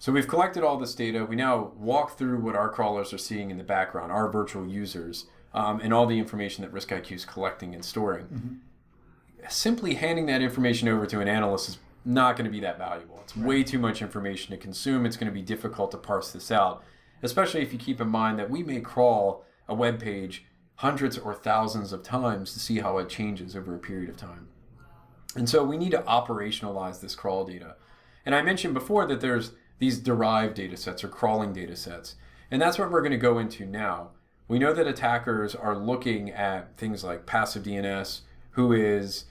So we've collected all this data. We now walk through what our crawlers are seeing in the background, our virtual users, and all the information that RiskIQ is collecting and storing. Simply handing that information over to an analyst is not going to be that valuable. It's way too much information to consume. It's going to be difficult to parse this out, especially if you keep in mind that we may crawl a web page hundreds or thousands of times to see how it changes over a period of time. And so we need to operationalize this crawl data. And I mentioned before that there's these derived data sets or crawling data sets. And that's what we're going to go into now. We know that attackers are looking at things like passive DNS, whois,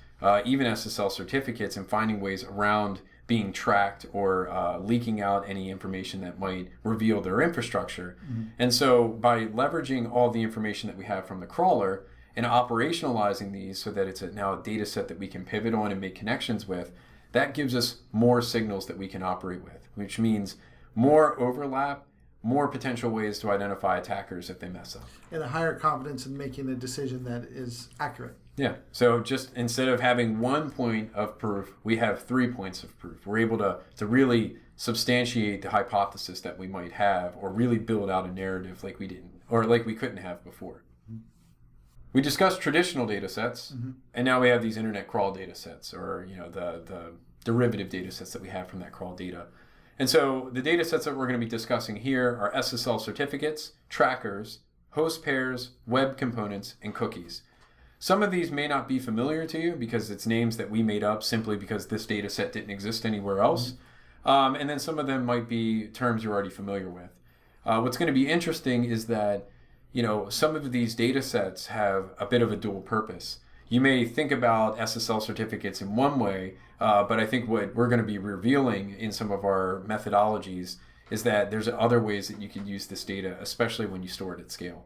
even SSL certificates, and finding ways around being tracked or leaking out any information that might reveal their infrastructure. And so by leveraging all the information that we have from the crawler and operationalizing these so that it's now a data set that we can pivot on and make connections with, that gives us more signals that we can operate with, which means more overlap, more potential ways to identify attackers if they mess up. And a higher confidence in making a decision that is accurate. Yeah, so just instead of having 1 point of proof, we have 3 points of proof. We're able to really substantiate the hypothesis that we might have, or really build out a narrative like we didn't, or like we couldn't have before. We discussed traditional data sets, and now we have these internet crawl data sets, or the derivative data sets that we have from that crawl data. And so the data sets that we're going to be discussing here are SSL certificates, trackers, host pairs, web components, and cookies. Some of these may not be familiar to you because it's names that we made up simply because this data set didn't exist anywhere else. And then some of them might be terms you're already familiar with. What's going to be interesting is that some of these data sets have a bit of a dual purpose. You may think about SSL certificates in one way, but I think what we're going to be revealing in some of our methodologies is that there's other ways that you can use this data, especially when you store it at scale.